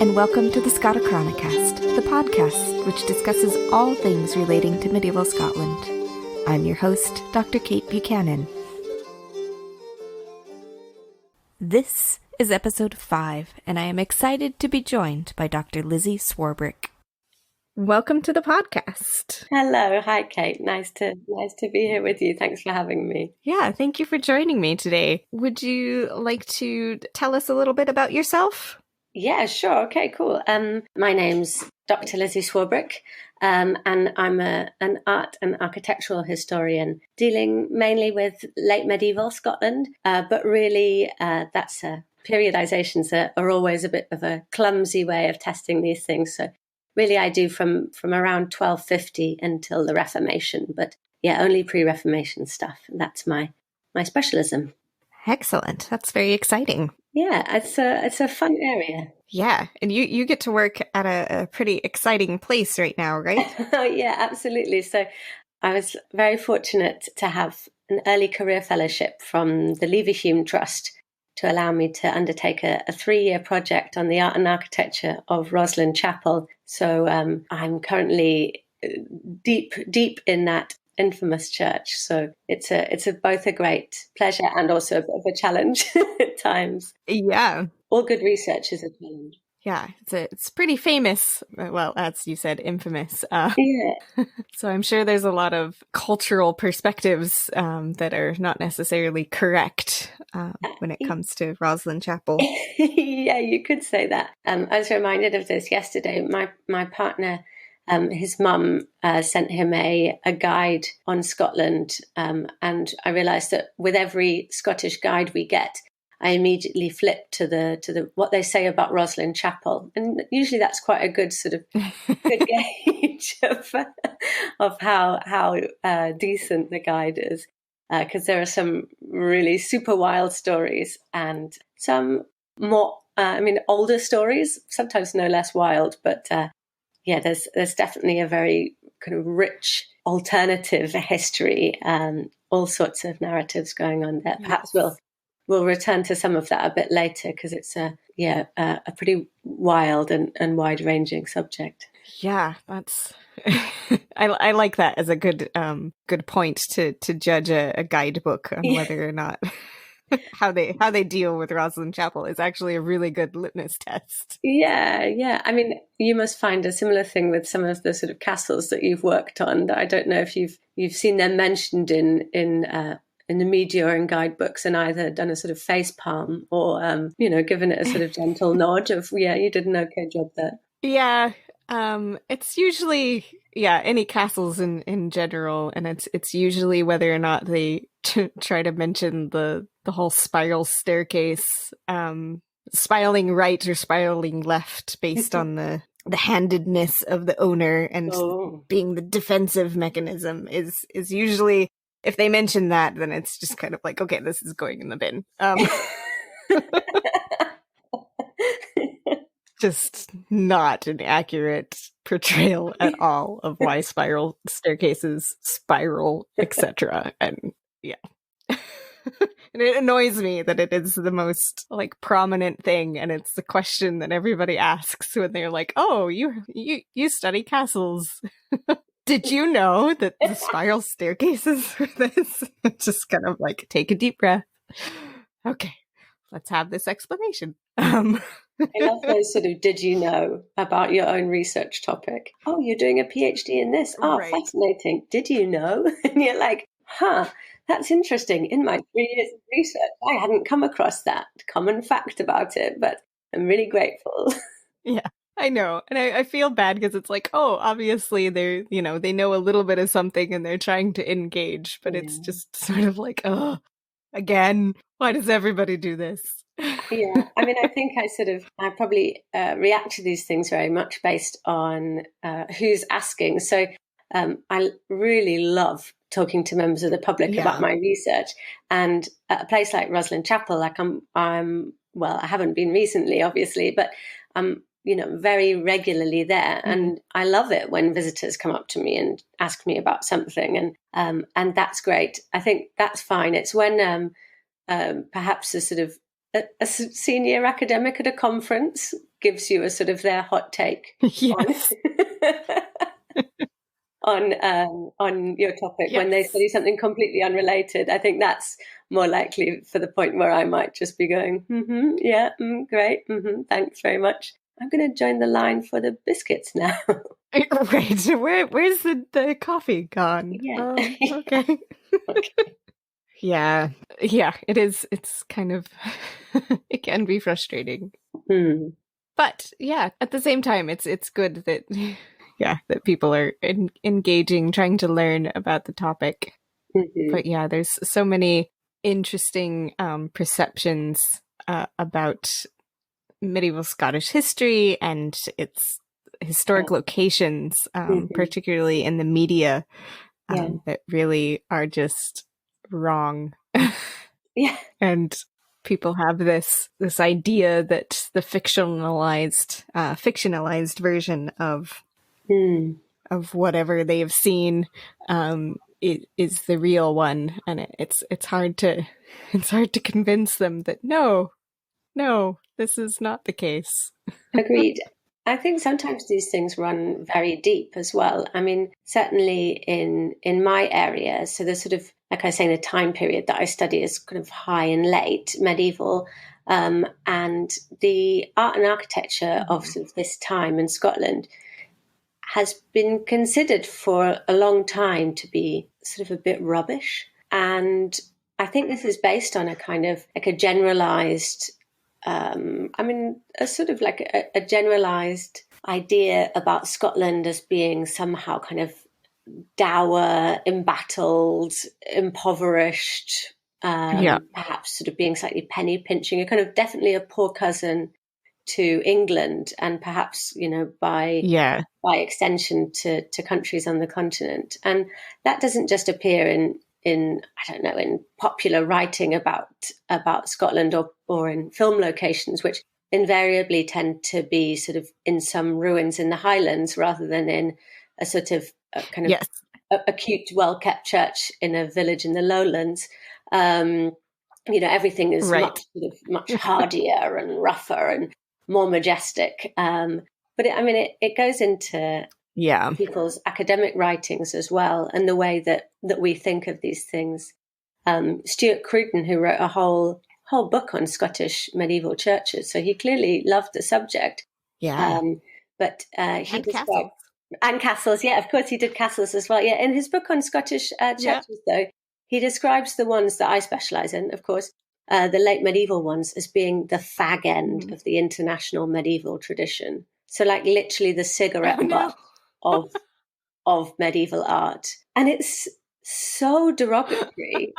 and welcome to the Scotichronicast, the podcast which discusses all things relating to medieval Scotland. I'm your host, Dr. Kate Buchanan. This is episode 5, and I am excited to be joined by Dr. Lizzy Swarbrick. Welcome to the podcast. Hello. Hi, Kate. Nice to be here with you. Thanks for having me. Yeah, thank you for joining me today. Would you like to tell us a little bit about yourself? Yeah, sure. Okay, cool. My name's Dr. Lizzie Swarbrick, and I'm an art and architectural historian dealing mainly with late medieval Scotland, but really that's periodizations are always a bit of a clumsy way of testing these things. So really I do from around 1250 until the Reformation, but yeah, only pre-Reformation stuff. That's my specialism. Excellent. That's very exciting. Yeah, it's a fun area. Yeah, and you get to work at a pretty exciting place right now, right? Oh, yeah, absolutely. So I was very fortunate to have an early career fellowship from the Leverhulme Trust to allow me to undertake a 3-year project on the art and architecture of Rosslyn Chapel. So I'm currently deep in that infamous church. So it's both a great pleasure and also a bit of a challenge at times. Yeah. All good research is a challenge. Yeah, it's pretty famous. Well, as you said, infamous. Yeah. So I'm sure there's a lot of cultural perspectives that are not necessarily correct when it comes to Rosslyn Chapel. Yeah, you could say that. I was reminded of this yesterday. My partner, his mum sent him a guide on Scotland, and I realised that with every Scottish guide we get, I immediately flip to the what they say about Rosslyn Chapel, and usually that's quite a good sort of good gauge of how decent the guide is, because there are some really super wild stories and some more, older stories, sometimes no less wild, but yeah, there's definitely a very kind of rich alternative history, all sorts of narratives going on there. Perhaps we'll return to some of that a bit later because it's a pretty wild and wide-ranging subject. Yeah, that's I like that as a good point to judge a guidebook on whether or not how they deal with Rosslyn Chapel is actually a really good litmus test. Yeah. I mean, you must find a similar thing with some of the sort of castles that you've worked on. I don't know if you've seen them mentioned in the media or in guidebooks and either done a sort of face palm or, given it a sort of gentle nod of, yeah, you did an okay job there. Yeah. It's usually, any castles in general. And it's usually whether or not they try to mention the whole spiral staircase, spiraling right or spiraling left based on the handedness of the owner and being the defensive mechanism is usually, if they mention that, then it's just kind of like, okay, this is going in the bin. Just not an accurate portrayal at all of why spiral staircases spiral, etc. And yeah. And it annoys me that it is the most prominent thing, and it's the question that everybody asks when they're like, "Oh, you study castles. Did you know that the spiral staircases for this?" Just kind of take a deep breath. Okay, let's have this explanation. I love those sort of, did you know about your own research topic? Oh, you're doing a PhD in this? Oh, right. Fascinating. Did you know? And you're like, that's interesting. In my 3 years of research, I hadn't come across that common fact about it, but I'm really grateful. Yeah, I know. And I feel bad because it's like, oh, obviously they're, they know a little bit of something and they're trying to engage, but it's just sort of like, oh, again, why does everybody do this? Yeah, I mean, I think I probably react to these things very much based on who's asking. So I really love talking to members of the public about my research. And at a place like Rosslyn Chapel, I'm well, I haven't been recently, obviously, but I'm, very regularly there. Mm-hmm. And I love it when visitors come up to me and ask me about something. And that's great. I think that's fine. It's when perhaps the sort of a senior academic at a conference gives you a sort of their hot take Yes. on your topic, Yes. when they study something completely unrelated. I think that's more likely for the point where I might just be going, yeah, great, thanks very much. I'm going to join the line for the biscuits now. Right. Where's the coffee gone? Yeah. Okay. Okay. Yeah. It is. It's kind of, it can be frustrating. But yeah, at the same time, it's good that, that people are engaging, trying to learn about the topic. But yeah, there's so many interesting perceptions about medieval Scottish history and its historic locations, particularly in the media, that really are just wrong. Yeah. And people have this idea that the fictionalized version of whatever they've seen is the real one, and it's hard to convince them that no, this is not the case. Agreed. I think sometimes these things run very deep as well. I mean, certainly in my area, so the sort of, like I say, the time period that I study is kind of high and late medieval, and the art and architecture of sort of this time in Scotland has been considered for a long time to be sort of a bit rubbish. And I think this is based on a kind of like a generalized a sort of like a generalized idea about Scotland as being somehow kind of dour, embattled, impoverished, perhaps sort of being slightly penny pinching, a kind of definitely a poor cousin to England, and perhaps, by extension to countries on the continent. And that doesn't just appear in I don't know, in popular writing about Scotland or in film locations, which invariably tend to be sort of in some ruins in the Highlands rather than in a sort of kind of a cute, well-kept church in a village in the Lowlands. Everything is much hardier and rougher and more majestic. But it goes into people's academic writings as well, and the way that we think of these things. Stuart Cruden, who wrote a whole book on Scottish medieval churches, so he clearly loved the subject. But he described and castles. Yeah, of course he did castles as well. Yeah, in his book on Scottish churches, though, he describes the ones that I specialise in, of course, the late medieval ones, as being the fag end of the international medieval tradition. So, like, literally the cigarette butt of medieval art. And it's so derogatory.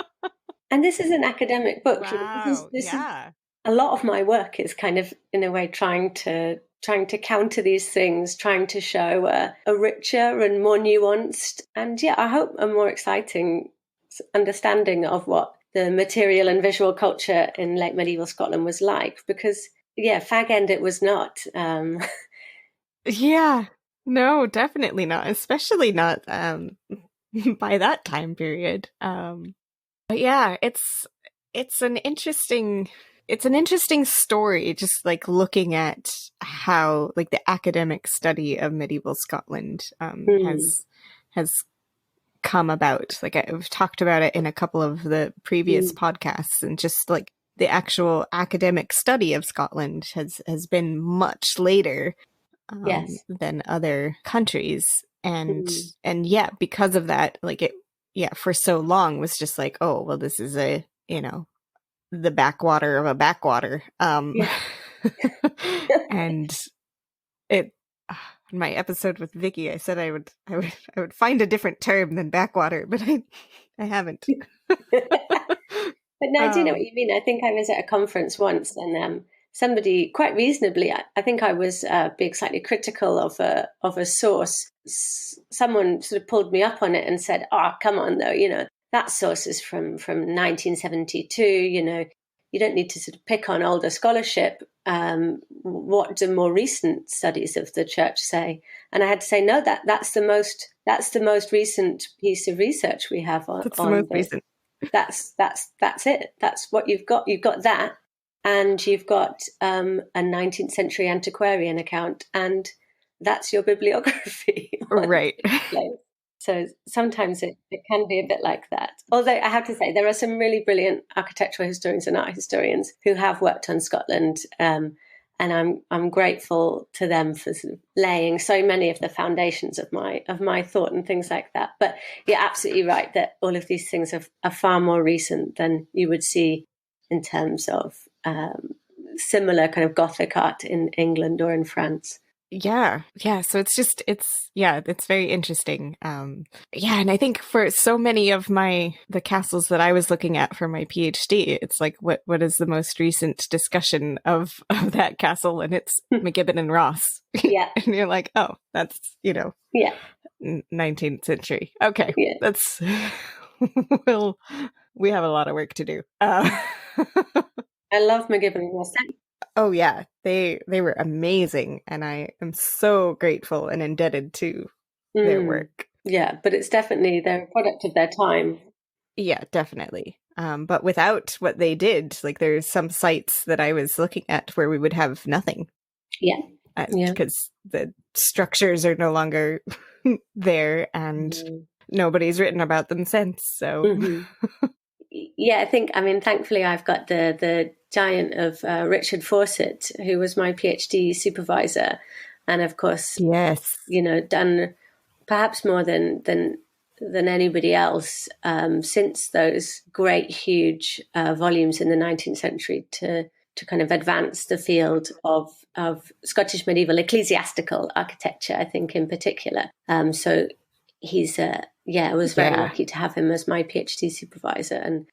And this is an academic book. Wow. This is a lot of my work is kind of, in a way, trying to counter these things, trying to show a richer and more nuanced and, I hope, a more exciting understanding of what the material and visual culture in late medieval Scotland was like. Because, fag end it was not. No, definitely not, especially not by that time period. But yeah, it's an interesting story, just like looking at how like the academic study of medieval Scotland has come about. Like I've talked about it in a couple of the previous podcasts, and just like the actual academic study of Scotland has been much later than other countries. And because of that, like it for so long was just like, oh well, this is the backwater of a backwater. And it in my episode with Vicky, I said I would find a different term than backwater, but I haven't. But no, I do know what you mean. I think I was at a conference once, and somebody quite reasonably, I think I was being slightly critical of a source. Someone sort of pulled me up on it and said, "Oh, come on, though, that source is from 1972. You don't need to sort of pick on older scholarship. What do more recent studies of the church say?" And I had to say, no, that's the most recent piece of research we have on. That's the most recent. That's it. That's what you've got. You've got that. and you've got a 19th century antiquarian account, and that's your bibliography. Right. So sometimes it can be a bit like that. Although I have to say, there are some really brilliant architectural historians and art historians who have worked on Scotland, and I'm grateful to them for sort of laying so many of the foundations of my thought and things like that. But you're absolutely right that all of these things are far more recent than you would see in terms of similar kind of Gothic art in England or in France. Yeah. So it's very interesting. And I think for so many of the castles that I was looking at for my PhD, it's like, what is the most recent discussion of that castle? And it's McGibbon and Ross. Yeah. And you're like, oh, that's, yeah, 19th century. Okay. Yeah. That's, we have a lot of work to do. I love McGibbon and Ross. Oh yeah, they were amazing, and I am so grateful and indebted to their work. Yeah, but it's definitely they're a product of their time. Yeah, definitely. But without what they did, like there's some sites that I was looking at where we would have nothing. Yeah. Because the structures are no longer there, and nobody's written about them since. So. Yeah, I mean, thankfully I've got the giant of Richard Fawcett, who was my PhD supervisor, and of course, yes, done perhaps more than anybody else since those great, huge volumes in the 19th century to kind of advance the field of Scottish medieval ecclesiastical architecture, I think in particular. So he's I was very lucky to have him as my PhD supervisor, and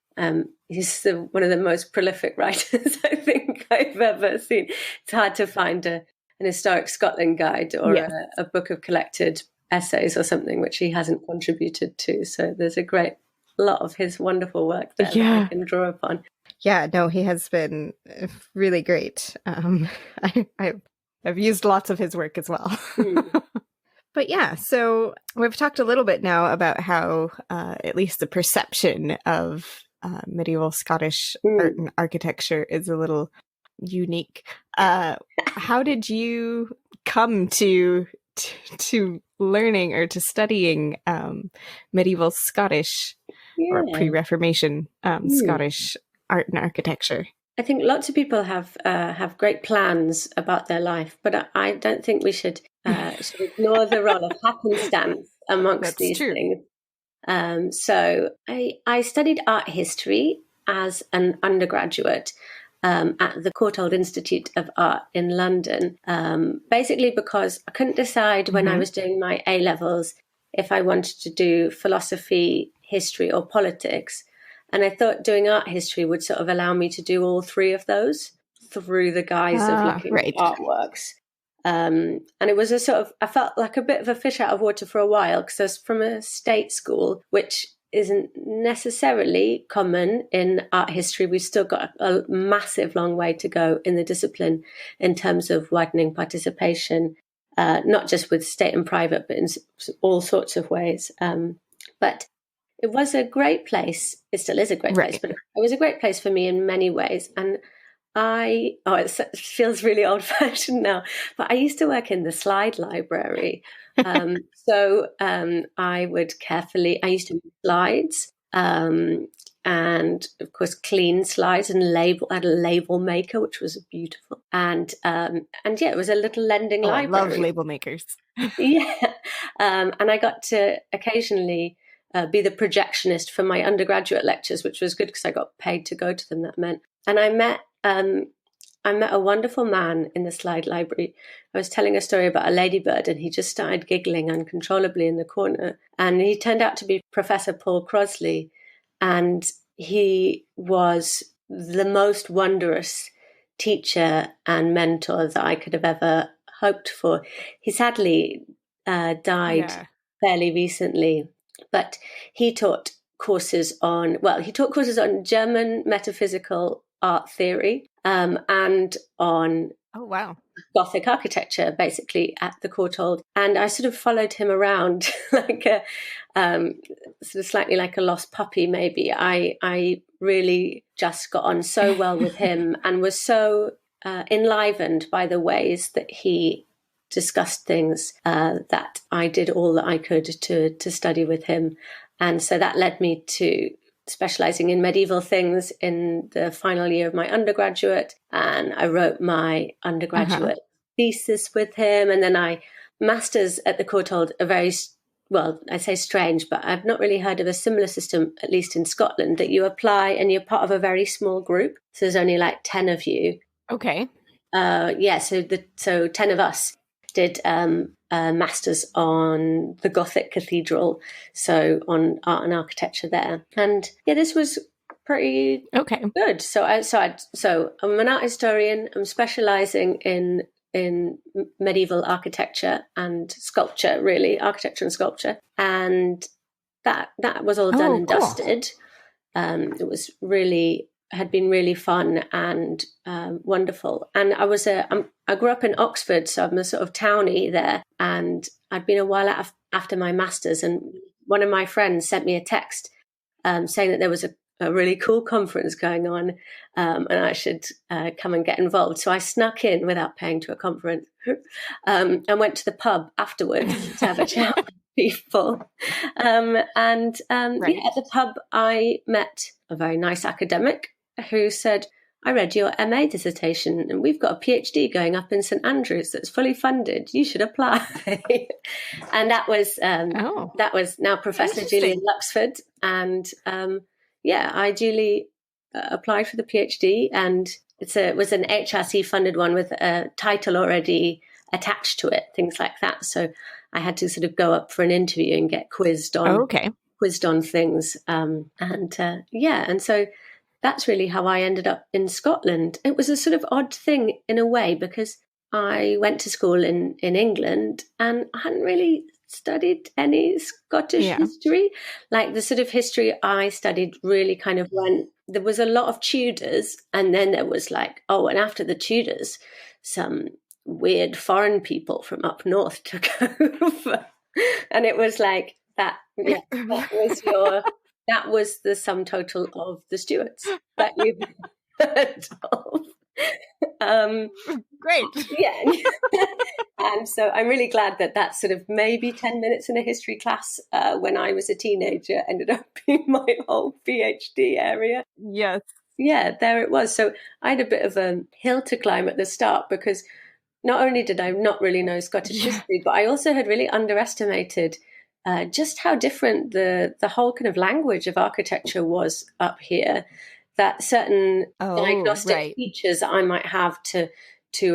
he's one of the most prolific writers I think I've ever seen. It's hard to find an historic Scotland guide or a book of collected essays or something which he hasn't contributed to. So there's a great lot of his wonderful work there that I can draw upon. Yeah, no, he has been really great. I've used lots of his work as well. But yeah, so we've talked a little bit now about how at least the perception of medieval Scottish art and architecture is a little unique. How did you come to learning or to studying medieval Scottish or pre-Reformation Scottish art and architecture? I think lots of people have great plans about their life, but I don't think we should ignore the role of happenstance amongst these things. So I studied art history as an undergraduate at the Courtauld Institute of Art in London, basically because I couldn't decide when I was doing my A-levels if I wanted to do philosophy, history, or politics. And I thought doing art history would sort of allow me to do all three of those through the guise of looking at artworks. And it was I felt like a bit of a fish out of water for a while, because I was from a state school, which isn't necessarily common in art history. We've still got a massive long way to go in the discipline in terms of widening participation, not just with state and private, but in all sorts of ways. But it was a great place. It still is a great place, but it was a great place for me in many ways. And it feels really old-fashioned now, but I used to work in the slide library. So I used to make slides, and of course clean slides and I had a label maker, which was beautiful. And it was a little lending library. I love label makers. And I got to occasionally be the projectionist for my undergraduate lectures, which was good because I got paid to go to them, that meant. And I met a wonderful man in the slide library. I was telling a story about a ladybird, and he just started giggling uncontrollably in the corner. And he turned out to be Professor Paul Crossley, and he was the most wondrous teacher and mentor that I could have ever hoped for. He sadly died fairly recently, but he taught courses on German metaphysical art theory, and on Gothic architecture, basically, at the Courtauld. And I sort of followed him around like a sort of slightly like a lost puppy, maybe. I really just got on so well with him and was so enlivened by the ways that he discussed things that I did all that I could to study with him. And so that led me to specializing in medieval things in the final year of my undergraduate. And I wrote my undergraduate thesis with him. And then I masters at the Courtauld, a very, well, I say strange, but I've not really heard of a similar system, at least in Scotland, that you apply and you're part of a very small group. So there's only like 10 of you. Okay. So 10 of us did masters on the Gothic cathedral, so on art and architecture there. And yeah, this was pretty good. So I'm an art historian. I'm specializing in medieval architecture and sculpture, really, architecture and sculpture. And that was all done and dusted. It was really had been really fun and wonderful. And I grew up in Oxford, so I'm a sort of townie there. And I'd been a while after my masters, and one of my friends sent me a text saying that there was a really cool conference going on, and I should come and get involved. So I snuck in without paying to a conference and went to the pub afterwards to have a chat with people. Right. Yeah, at the pub, I met a very nice academic who said, I read your MA dissertation and we've got a PhD going up in St Andrews that's fully funded. You should apply. And that was now Professor Julian Luxford. And I duly applied for the PhD, and it was an HRC funded one with a title already attached to it, things like that. So I had to sort of go up for an interview and get quizzed on things. And so that's really how I ended up in Scotland. It was a sort of odd thing in a way, because I went to school in England and I hadn't really studied any Scottish history. Like the sort of history I studied really kind of went, there was a lot of Tudors, and then there was like, and after the Tudors, some weird foreign people from up north took over. And it was like that that was the sum total of the Stuarts that you heard of. Great. Yeah. And so I'm really glad that that sort of maybe 10 minutes in a history class when I was a teenager ended up being my whole PhD area. Yes. Yeah, there it was. So I had a bit of a hill to climb at the start, because not only did I not really know Scottish history, but I also had really underestimated just how different the whole kind of language of architecture was up here. That certain diagnostic features I might have to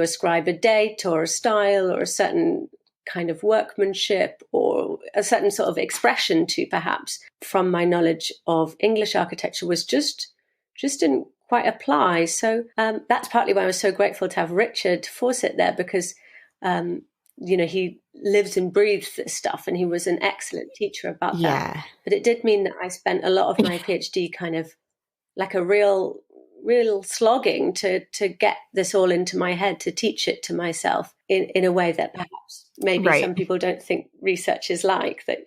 ascribe a date or a style or a certain kind of workmanship or a certain sort of expression to, perhaps from my knowledge of English architecture, was just didn't quite apply. So that's partly why I was so grateful to have Richard Fawcett there, because he lives and breathes this stuff, and he was an excellent teacher about that. But it did mean that I spent a lot of my PhD kind of like a real slogging to get this all into my head, to teach it to myself in a way that perhaps maybe some people don't think research is like. That,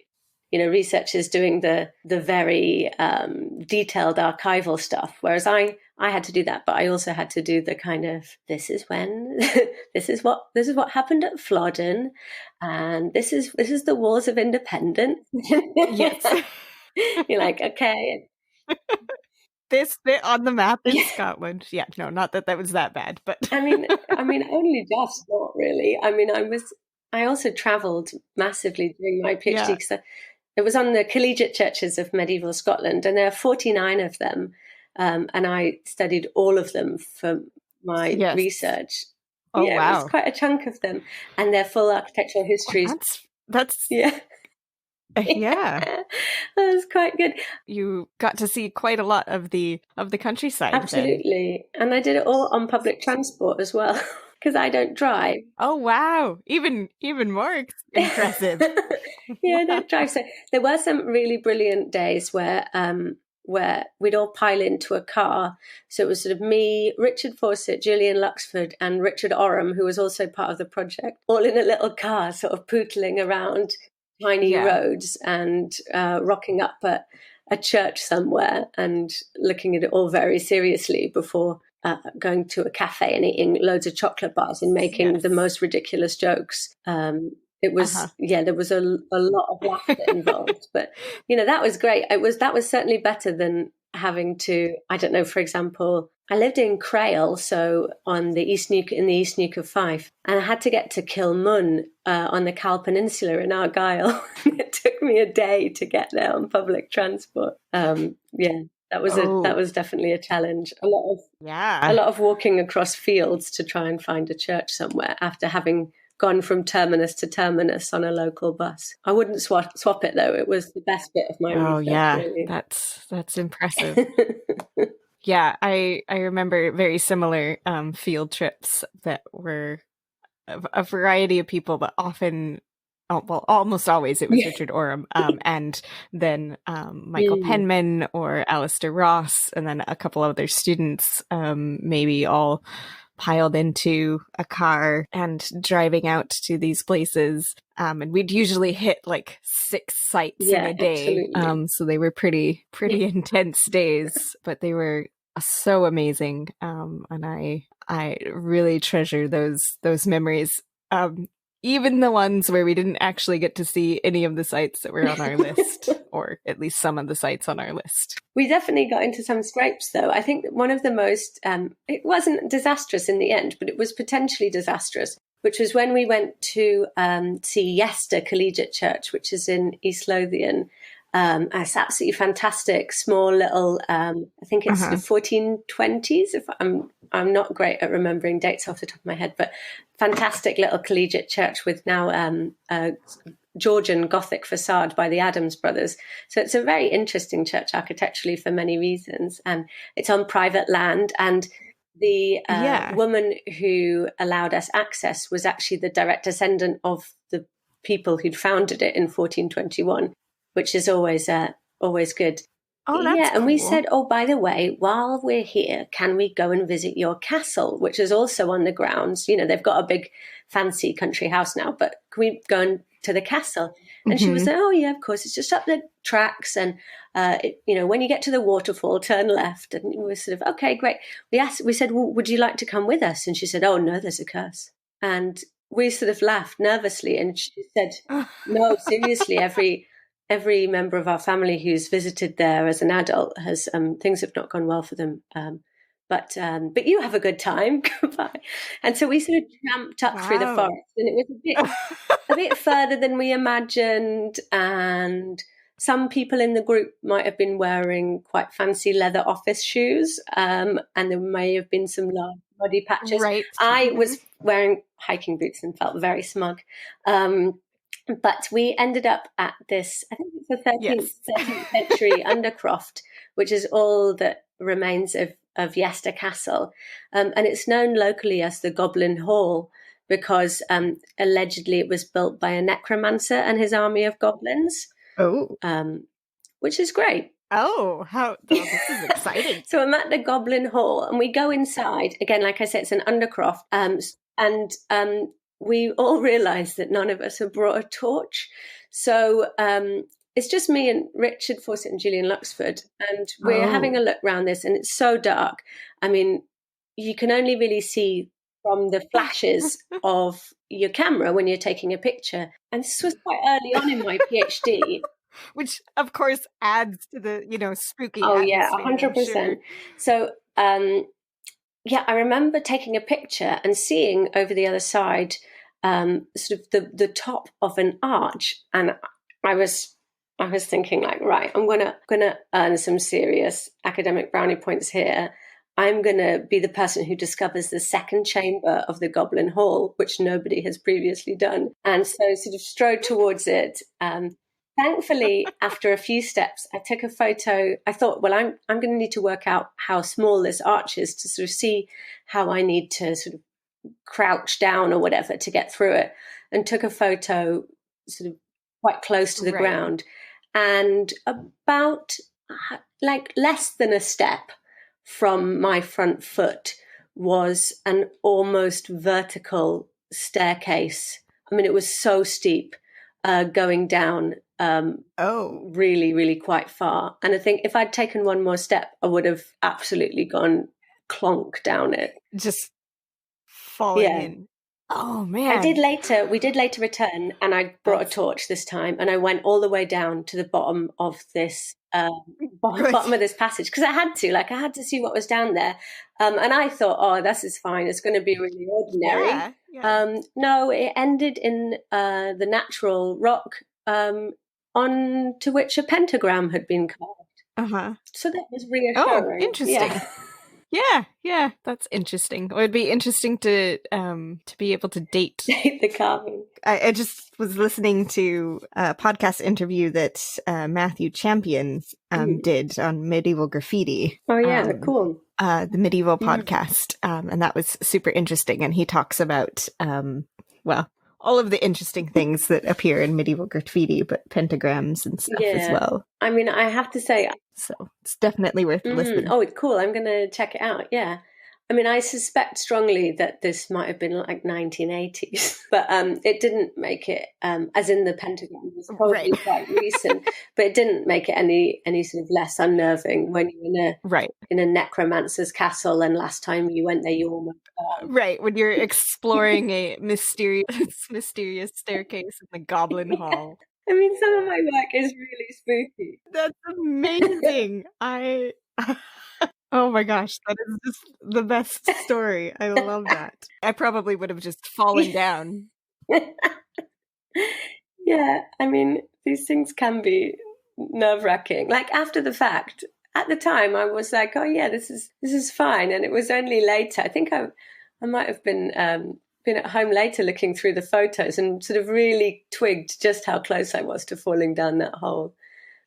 research is doing the very detailed archival stuff, whereas I had to do that, but I also had to do the kind of, this is what happened at Flodden, and this is the Wars of Independence. Yes. You're like, okay. This bit on the map in Scotland. Yeah, no, not that was that bad, but I mean, only just, not really. I mean, I also travelled massively during my PhD, because it was on the collegiate churches of medieval Scotland, and there are 49 of them, and I studied all of them for my research. Oh, wow. It was quite a chunk of them, and their full architectural histories. That's Yeah. That was quite good. You got to see quite a lot of the countryside. Absolutely. Then. And I did it all on public transport as well, because I don't drive. Oh, wow. Even more impressive. I don't drive. So there were some really brilliant days where where we'd all pile into a car. So it was sort of me, Richard Fawcett, Julian Luxford, and Richard Oram, who was also part of the project, all in a little car, sort of pootling around tiny roads and rocking up at a church somewhere and looking at it all very seriously before going to a cafe and eating loads of chocolate bars and making the most ridiculous jokes. It was, there was a lot of laughter involved, but that was great. That was certainly better than having to, I don't know, for example, I lived in Crail, so on the East Neuk, in the East Neuk of Fife, and I had to get to Kilmun on the Cal Peninsula in Argyll. It took me a day to get there on public transport. That was definitely a challenge. A lot of walking across fields to try and find a church somewhere after having gone from terminus to terminus on a local bus. I wouldn't swap it though. It was the best bit of my research. Oh yeah, really. that's impressive. Yeah, I remember very similar field trips that were a variety of people, but often, almost always it was Richard Oram, and then Michael Penman or Alistair Ross, and then a couple other students, maybe all piled into a car and driving out to these places. And we'd usually hit like 6 sites in a day. So they were pretty intense days, but they were so amazing. And I really treasure those memories. Even the ones where we didn't actually get to see any of the sites that were on our list, or at least some of the sites on our list. We definitely got into some scrapes, though. I think one of the most, it wasn't disastrous in the end, but it was potentially disastrous, which was when we went to see Yester Collegiate Church, which is in East Lothian. It's absolutely fantastic, small little, I think it's the 1420s, if I'm not great at remembering dates off the top of my head, but fantastic little collegiate church with now Georgian Gothic facade by the Adams brothers. So it's a very interesting church architecturally for many reasons. And it's on private land. And the woman who allowed us access was actually the direct descendant of the people who'd founded it in 1421, which is always good. Oh, that's cool. And we said, oh, by the way, while we're here, can we go and visit your castle, which is also on the grounds? They've got a big fancy country house now, but can we go to the castle? And she was like, oh, yeah, of course. It's just up the tracks. And, when you get to the waterfall, turn left. And we were sort of, okay, great. We said, well, would you like to come with us? And she said, oh, no, there's a curse. And we sort of laughed nervously. And she said, no, seriously, every member of our family who's visited there as an adult has things have not gone well for them. But you have a good time. Goodbye. And so we sort of tramped up through the forest, and it was a bit further than we imagined. And some people in the group might have been wearing quite fancy leather office shoes, and there may have been some large muddy patches. Right. I was wearing hiking boots and felt very smug. But we ended up at this, I think it's the 13th century Undercroft, which is all that remains of Yester Castle. And it's known locally as the Goblin Hall because allegedly it was built by a necromancer and his army of goblins. Oh. Which is great. Oh, this is exciting. So I'm at the Goblin Hall and we go inside. Again, like I said, it's an Undercroft. And we all realised that none of us had brought a torch. So it's just me and Richard Fawcett and Julian Luxford. And we're having a look around this, and it's so dark. I mean, you can only really see from the flashes of your camera when you're taking a picture. And this was quite early on in my PhD. Which, of course, adds to the, spooky atmosphere. Oh, yeah, 100%. Sure. So, I remember taking a picture and seeing over the other side sort of the top of an arch, and I was thinking like, right, I'm gonna earn some serious academic brownie points here. I'm gonna be the person who discovers the second chamber of the Goblin Hall, which nobody has previously done, and so sort of strode towards it. Thankfully, after a few steps, I took a photo. I thought, well, I'm going to need to work out how small this arch is to sort of see how I need to sort of crouch down or whatever to get through it, and took a photo sort of quite close to the ground. And about like less than a step from my front foot was an almost vertical staircase. I mean, it was so steep, going down really, really quite far. And I think if I'd taken one more step, I would have absolutely gone clonk down it. Just falling in. Oh man. We did later return, and I brought a torch this time, and I went all the way down to the bottom of this bottom of this passage, because I had to see what was down there. And I thought, oh, this is fine, it's going to be really ordinary. No, it ended in the natural rock onto which a pentagram had been carved. So that was reassuring. Oh, interesting. Yeah, that's interesting. It would be interesting to be able to date the carving. I just was listening to a podcast interview that Matthew Champion did on medieval graffiti. Oh yeah, cool. The medieval podcast, and that was super interesting. And he talks about all of the interesting things that appear in medieval graffiti, but pentagrams and stuff as well. I mean, I have to say, so it's definitely worth listening. Oh, it's cool. I'm going to check it out. Yeah. I mean, I suspect strongly that this might have been like 1980s, but it didn't make it, as in the pentagram was probably quite recent, but it didn't make it any sort of less unnerving when you're in a necromancer's castle, and last time you went there, you almost when you're exploring a mysterious staircase in the Goblin Hall. I mean, some of my work is really spooky. That's amazing. Oh my gosh, that is just the best story. I love that. I probably would have just fallen down. Yeah, I mean, these things can be nerve-wracking. Like after the fact, at the time, I was like, "Oh yeah, this is fine." And it was only later. I think I might have been at home later looking through the photos and sort of really twigged just how close I was to falling down that hole.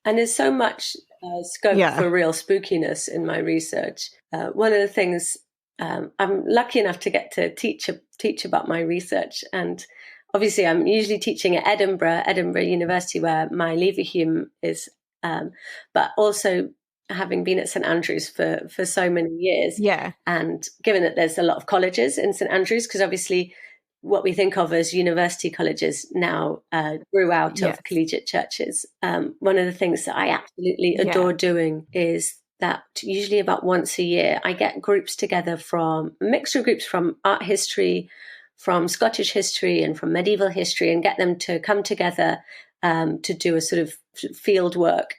And there's so much scope for real spookiness in my research. One of the things I'm lucky enough to get to teach about my research, and obviously I'm usually teaching at Edinburgh University, where my leverhulme is, but also having been at St Andrews for so many years, and given that there's a lot of colleges in St Andrews, because obviously what we think of as university colleges now grew out of collegiate churches. One of the things that I absolutely adore doing is that usually about once a year, I get groups together from a mixture of groups from art history, from Scottish history, and from medieval history, and get them to come together to do a sort of field work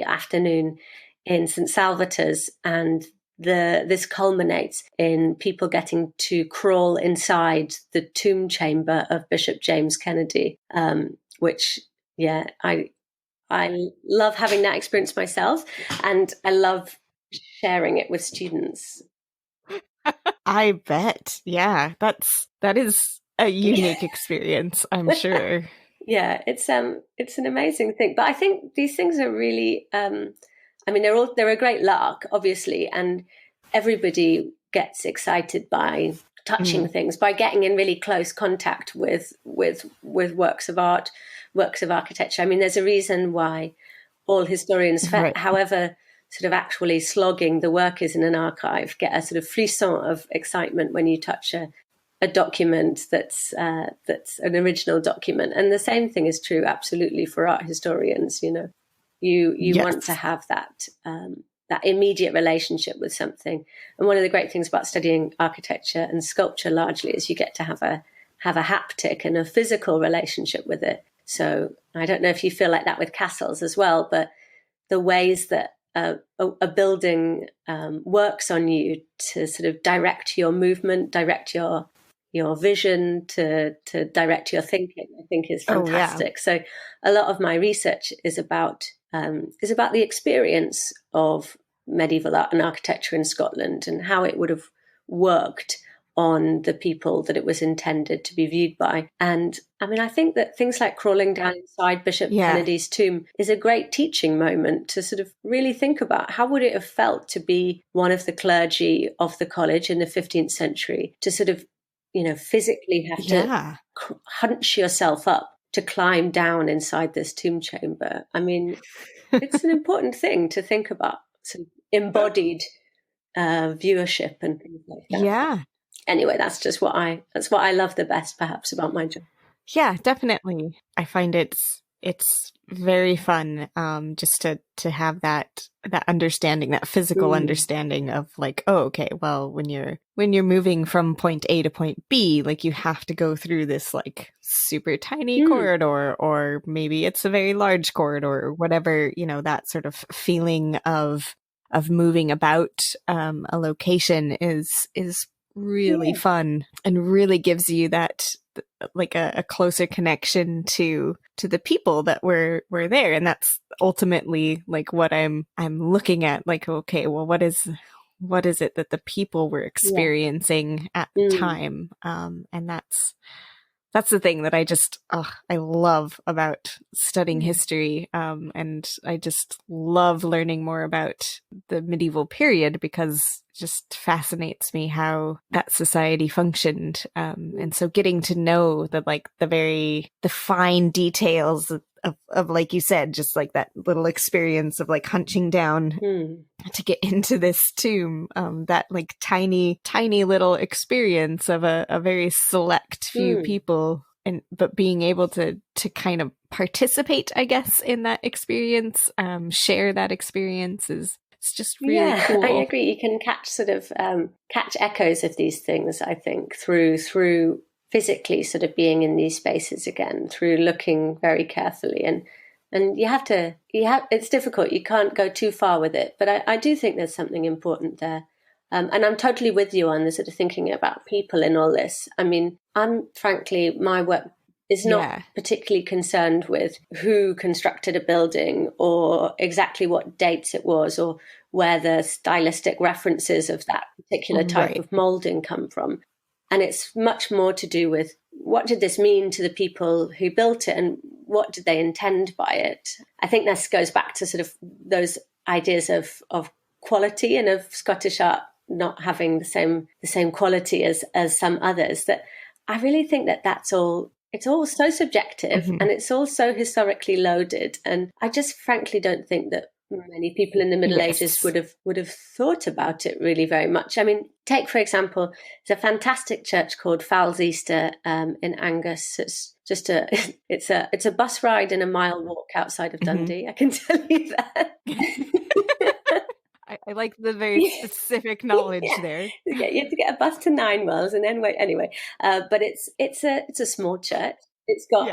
afternoon in St Salvator's. And this culminates in people getting to crawl inside the tomb chamber of Bishop James Kennedy, which, I love having that experience myself, and I love sharing it with students. I bet. Yeah, that is a unique experience, I'm sure. Yeah, it's an amazing thing. But I think these things are really, I mean, they're a great lark, obviously, and everybody gets excited by touching things, by getting in really close contact with works of art, works of architecture. I mean, there's a reason why all historians, however sort of actually slogging the work is in an archive, get a sort of frisson of excitement when you touch a document that's an original document. And the same thing is true absolutely for art historians. You know, you want to have that immediate relationship with something. And one of the great things about studying architecture and sculpture largely is you get to have a haptic and a physical relationship with it. So I don't know if you feel like that with castles as well, but the ways that a building works on you to sort of direct your movement, direct your vision, to direct your thinking, I think is fantastic. So a lot of my research is about the experience of medieval art and architecture in Scotland and how it would have worked on the people that it was intended to be viewed by. And I mean, I think that things like crawling down inside Bishop Kennedy's tomb is a great teaching moment to sort of really think about how would it have felt to be one of the clergy of the college in the 15th century, to sort of, you know, physically have to hunch yourself up to climb down inside this tomb chamber. I mean, it's an important thing to think about, sort of embodied viewership and things like that. Yeah. Anyway, that's what I love the best, perhaps, about my job. Yeah, definitely. I find it's very fun, just to have that understanding, that physical understanding of like, oh, okay, well, when you're moving from point A to point B, like you have to go through this like super tiny corridor, or maybe it's a very large corridor, or whatever, that sort of feeling of moving about a location is really fun, and really gives you that like a closer connection to the people that were there. And that's ultimately like what I'm looking at, like, okay, well, what is it that the people were experiencing at the time? And that's the thing that I love about studying history. And I just love learning more about the medieval period, because it just fascinates me how that society functioned. And so getting to know the fine details of, like you said, just like that little experience of like hunching down to get into this tomb, that like tiny little experience of a very select few people, but being able to kind of participate, I guess, in that experience, share that experience it's just really cool. I agree. You can catch catch echoes of these things, I think, through physically sort of being in these spaces again, through looking very carefully, and it's difficult. You can't go too far with it, but I do think there's something important there. And I'm totally with you on the sort of thinking about people in all this. I mean, frankly, my work is not particularly concerned with who constructed a building or exactly what dates it was, or where the stylistic references of that particular type of molding come from. And it's much more to do with what did this mean to the people who built it, and what did they intend by it? I think this goes back to sort of those ideas of quality, and of Scottish art not having the same quality as some others. That I really think that's all. It's all so subjective, and it's all so historically loaded. And I just frankly don't think that many people in the Middle Ages would have thought about it really very much. I mean, take, for example, there's a fantastic church called Falseaster in Angus. It's just it's a bus ride and a mile walk outside of Dundee. I can tell you that. I like the very specific knowledge there. Yeah, you have to get a bus to Ninewells and then wait. Anyway, but it's a small church. It's got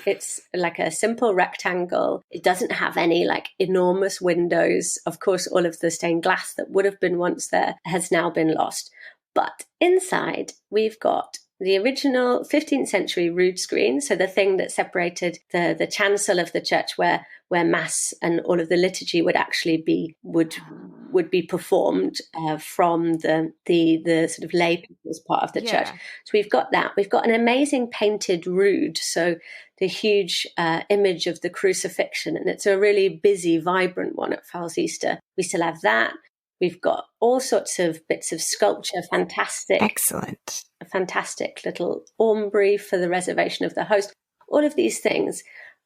it's like a simple rectangle. It doesn't have any like enormous windows. Of course, all of the stained glass that would have been once there has now been lost. But inside, we've got the original 15th century rood screen, so the thing that separated the chancel of the church where mass and all of the liturgy would actually be would be performed from the sort of lay people's part of the church. So we've got that. We've got an amazing painted rood, so the huge image of the crucifixion, and it's a really busy, vibrant one at Falseaster. We still have that. We've got all sorts of bits of sculpture, fantastic. Excellent. A fantastic little aumbry for the reservation of the host, all of these things.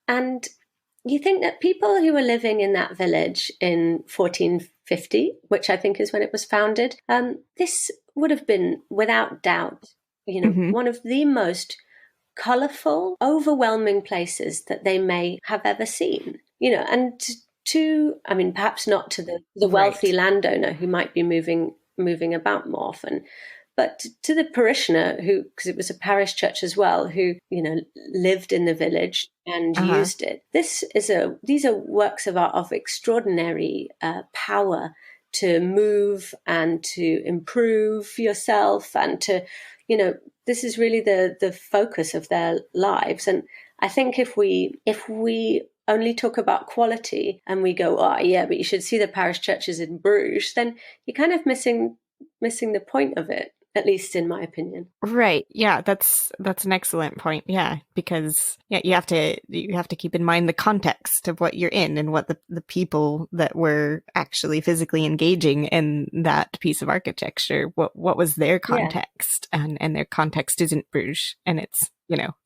And you think that people who were living in that village in 1450, which I think is when it was founded, this would have been, without doubt, one of the most colourful, overwhelming places that they may have ever seen. And I mean, perhaps not to the wealthy landowner who might be moving about more often, but to the parishioner who, because it was a parish church as well, who lived in the village and used it. These are works of art of extraordinary power to move and to improve yourself, and to this is really the focus of their lives. And I think if we only talk about quality and we go, but you should see the parish churches in Bruges, then you're kind of missing the point of it, at least in my opinion. Right. Yeah, that's an excellent point. Yeah, because you have to keep in mind the context of what you're in, and what the people that were actually physically engaging in that piece of architecture, what was their context, and their context isn't Bruges, and it's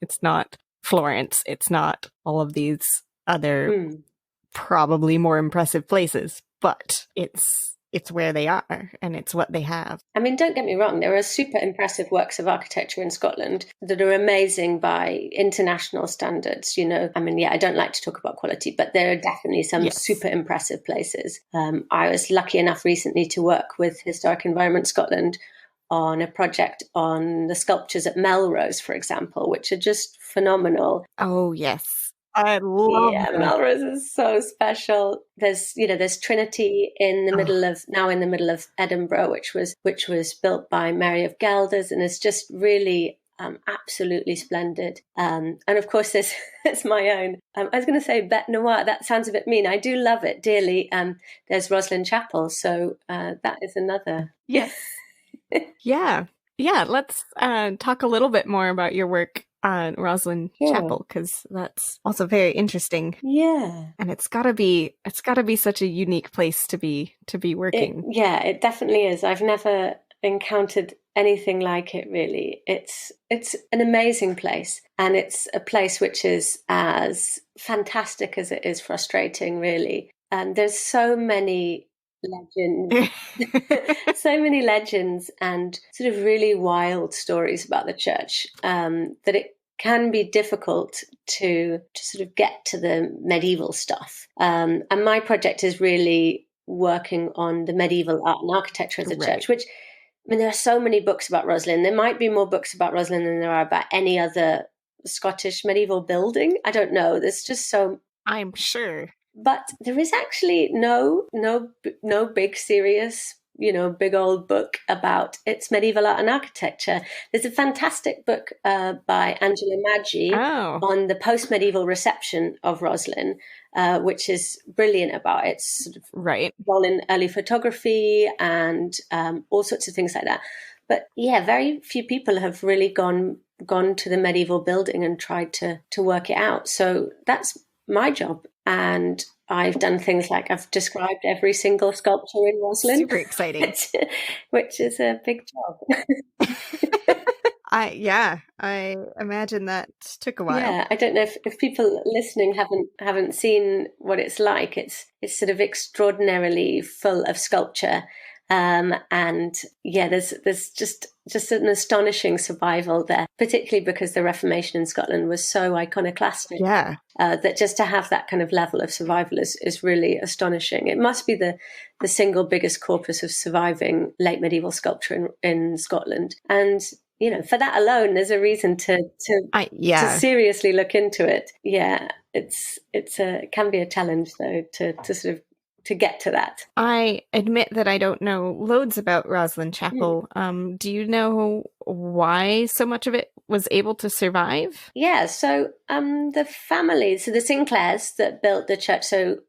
it's not Florence. It's not all of these other probably more impressive places, but it's where they are and it's what they have. I mean, don't get me wrong, there are super impressive works of architecture in Scotland that are amazing by international standards, you know. I mean, yeah, I don't like to talk about quality, but there are definitely some super impressive places. I was lucky enough recently to work with Historic Environment Scotland on a project on the sculptures at Melrose, for example, which are just phenomenal. Oh, yes. I love that. Melrose is so special. There's Trinity in the middle of Edinburgh, which was built by Mary of Gelders, and it's just really absolutely splendid. And of course, there's it's my own. I was going to say Bête Noire. That sounds a bit mean. I do love it dearly. There's Rosslyn Chapel, so that is another. Yes. Yeah. Let's talk a little bit more about your work on Rosslyn Chapel, because that's also very interesting. Yeah, and it's gotta be such a unique place to be working. It definitely is. I've never encountered anything like it, really. It's an amazing place, and it's a place which is as fantastic as it is frustrating, really. And there's so many legends and sort of really wild stories about the church, that it can be difficult to sort of get to the medieval stuff. And my project is really working on the medieval art and architecture of the church, which, I mean, there are so many books about Roslyn. There might be more books about Roslyn than there are about any other Scottish medieval building. I don't know. There's just so... I'm sure. But there is actually no big serious, big old book about its medieval art and architecture. There's a fantastic book by Angela Maggi on the post-medieval reception of Roslyn, which is brilliant about its sort of role in early photography and all sorts of things like that. But yeah, very few people have really gone to the medieval building and tried to work it out. So that's my job. And I've done things like I've described every single sculpture in Roslyn. Super exciting. which is a big job. I imagine that took a while. Yeah, I don't know if people listening haven't seen what it's like. It's sort of extraordinarily full of sculpture. And yeah, there's just an astonishing survival there, particularly because the Reformation in Scotland was so iconoclastic. Yeah. That just to have that kind of level of survival is really astonishing. It must be the single biggest corpus of surviving late medieval sculpture in Scotland. And for that alone, there's a reason to seriously look into it. Yeah, it can be a challenge though to sort of to get to that. I admit that I don't know loads about Rosslyn Chapel. Do you know why so much of it was able to survive? Yeah, so the Sinclairs that built the church, so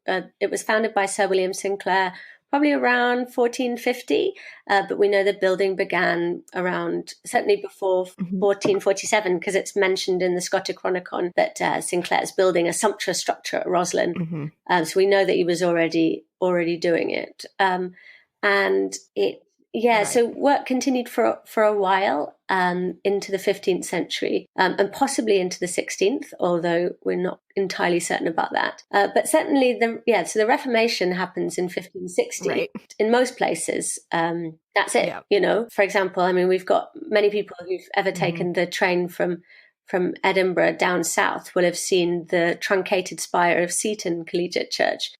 it was founded by Sir William Sinclair probably around 1450, but we know the building began around, certainly before 1447, because it's mentioned in the Scotichronicast that Sinclair's building a sumptuous structure at Roslyn. So we know that he was already doing it. And it, so work continued for a while into the 15th century and possibly into the 16th, although we're not entirely certain about that. But certainly, so the Reformation happens in 1560 in most places. That's it. Yeah. For example, I mean, we've got many people who've ever taken the train from Edinburgh down south will have seen the truncated spire of Seaton Collegiate Church,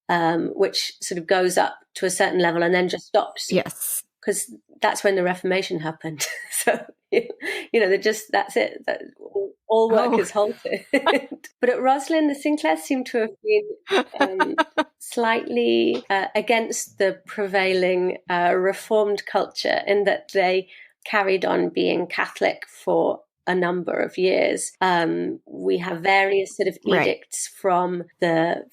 which sort of goes up to a certain level and then just stops. Yes. Because that's when the Reformation happened. So, that's it. All work is halted. But at Roslyn, the Sinclairs seem to have been slightly against the prevailing Reformed culture in that they carried on being Catholic for a number of years. We have various sort of edicts from the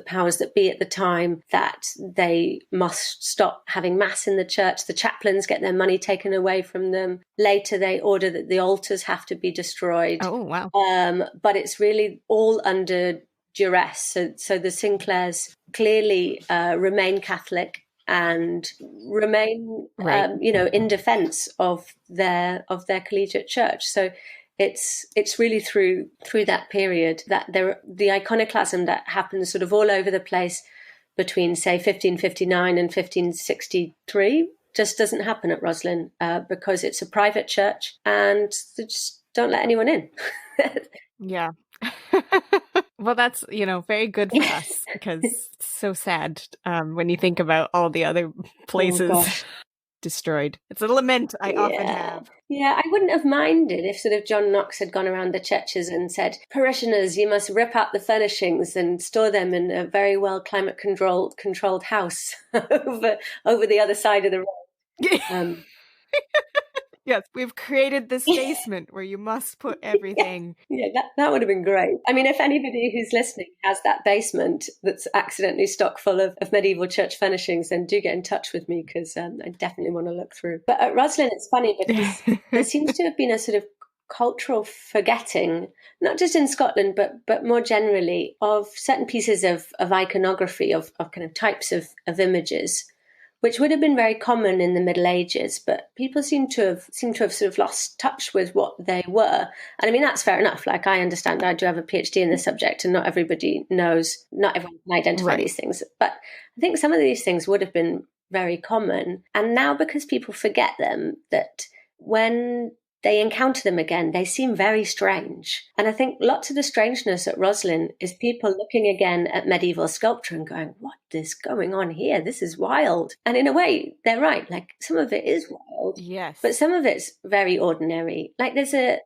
powers that be at the time that they must stop having mass in the church. The chaplains get their money taken away from them. Later, they order that the altars have to be destroyed. Oh, wow. But it's really all under duress. So the Sinclairs clearly remain Catholic and remain, in defence of their collegiate church. So it's really through that period that the iconoclasm that happens sort of all over the place between, say, 1559 and 1563 just doesn't happen at Roslyn because it's a private church and they just don't let anyone in. Yeah. Well, that's, very good for us because it's so sad when you think about all the other places destroyed. It's a lament I often have. Yeah, I wouldn't have minded if sort of John Knox had gone around the churches and said, parishioners, you must rip out the furnishings and store them in a very well climate controlled house over the other side of the road. Yes, we've created this basement where you must put everything. Yeah, that would have been great. I mean, if anybody who's listening has that basement that's accidentally stocked full of medieval church furnishings, then do get in touch with me because I definitely want to look through. But at Roslyn, it's funny because there seems to have been a sort of cultural forgetting, not just in Scotland, but more generally, of certain pieces of iconography, of kind of types of images, which would have been very common in the Middle Ages, but people seem to have sort of lost touch with what they were. And I mean, that's fair enough. Like, I understand, I do have a PhD in this subject, and not everybody knows, not everyone can identify these things. But I think some of these things would have been very common. And now, because people forget them, that when they encounter them again, they seem very strange. And I think lots of the strangeness at Roslyn is people looking again at medieval sculpture and going, what is going on here? This is wild. And in a way, they're right. Like, some of it is wild. Yes. But some of it's very ordinary. Like, there's a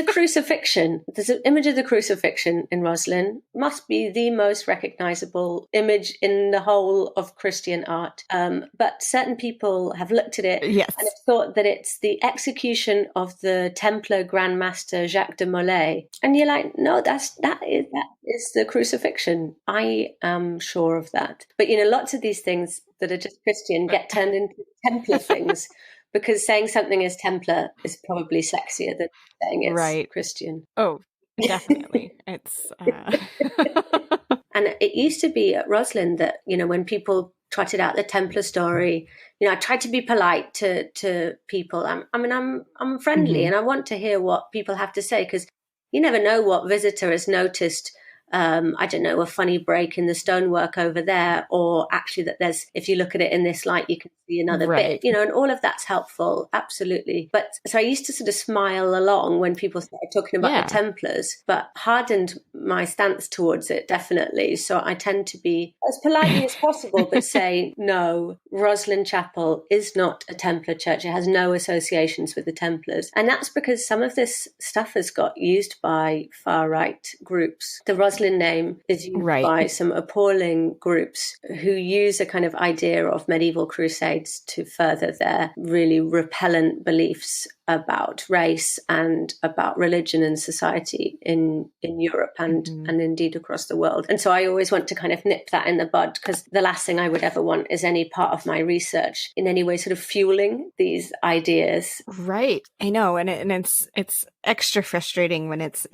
crucifixion. There's an image of the crucifixion in Roslyn. Must be the most recognizable image in the whole of Christian art. But certain people have looked at it and have thought that it's the execution of the Templar Grand Master Jacques de Molay. And you're like, no, that is the crucifixion. I am sure of that. But lots of these things that are just Christian get turned into Templar things. Because saying something is Templar is probably sexier than saying it's Christian. Oh, definitely. It's And it used to be at Roslyn that, when people trotted out the Templar story, I tried to be polite to people. I'm friendly and I want to hear what people have to say, because you never know what visitor has noticed. I don't know, a funny break in the stonework over there, or actually that there's, if you look at it in this light, you can see another bit, and all of that's helpful. Absolutely. But so I used to sort of smile along when people started talking about the Templars, but hardened my stance towards it, definitely. So I tend to be as politely as possible, but say, no, Rosslyn Chapel is not a Templar church. It has no associations with the Templars. And that's because some of this stuff has got used by far-right groups. The Roslyn name is used by some appalling groups who use a kind of idea of medieval crusades to further their really repellent beliefs about race and about religion and society in Europe and indeed across the world. And so I always want to kind of nip that in the bud, because the last thing I would ever want is any part of my research in any way sort of fueling these ideas. Right. I know. And it's extra frustrating when it's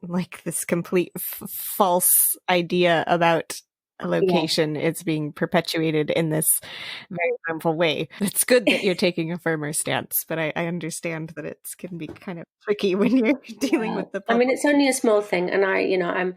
like this complete false idea about a location is being perpetuated in this very harmful way. It's good that you're taking a firmer stance, but I understand that it can be kind of tricky when you're dealing with the public. I mean, it's only a small thing, and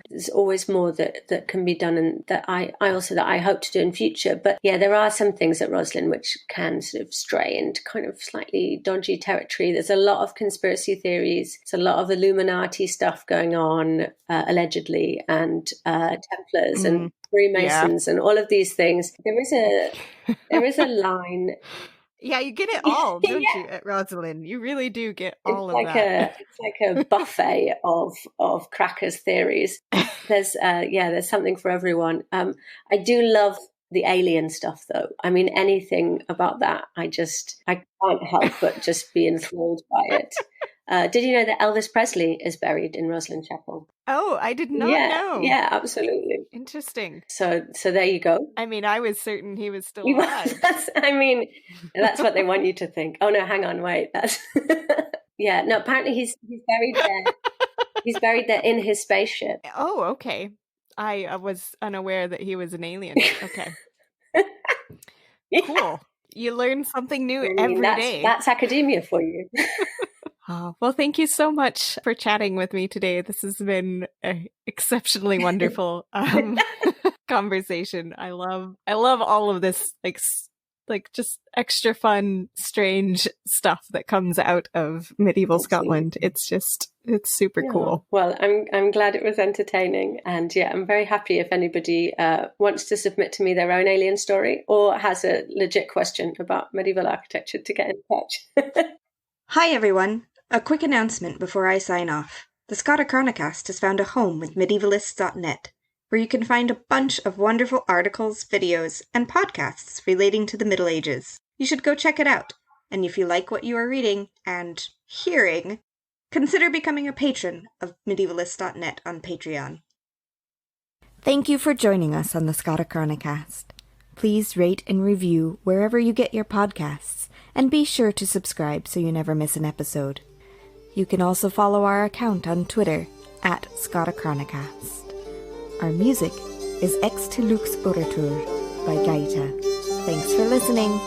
there's always more that can be done, and that I also that I hope to do in future. But yeah, there are some things at Roslyn which can sort of stray into kind of slightly dodgy territory. There's a lot of conspiracy theories. There's a lot of Illuminati stuff going on, allegedly, and Templars and Freemasons and all of these things. There is a line. Yeah, you get it all, don't you, at Rosalind? You really do get all of that. It's like a buffet of crackers theories. There's something for everyone. I do love the alien stuff, though. I mean, anything about that, I can't help but just be enthralled by it. Did you know that Elvis Presley is buried in Rosslyn Chapel? Oh, I did not know. Yeah, absolutely. Interesting. So there you go. I mean, I was certain he was still alive. That's what they want you to think. Oh no, hang on, wait. That's yeah. No, apparently he's buried there. He's buried there in his spaceship. Oh, okay. I was unaware that he was an alien. Okay. Cool. You learn something new every day. That's academia for you. Oh, well, thank you so much for chatting with me today. This has been an exceptionally wonderful conversation. I love all of this, like just extra fun, strange stuff that comes out of medieval Scotland. It's super cool. Well, I'm glad it was entertaining, and I'm very happy if anybody wants to submit to me their own alien story or has a legit question about medieval architecture to get in touch. Hi everyone! A quick announcement before I sign off. The Scotichronicast has found a home with medievalists.net, where you can find a bunch of wonderful articles, videos, and podcasts relating to the Middle Ages. You should go check it out, and if you like what you are reading and hearing, consider becoming a patron of medievalists.net on Patreon. Thank you for joining us on the Scotichronicast. Please rate and review wherever you get your podcasts, and be sure to subscribe so you never miss an episode. You can also follow our account on Twitter at Scotichronicast. Our music is Ex te Lux Oratur by Gaita. Thanks for listening.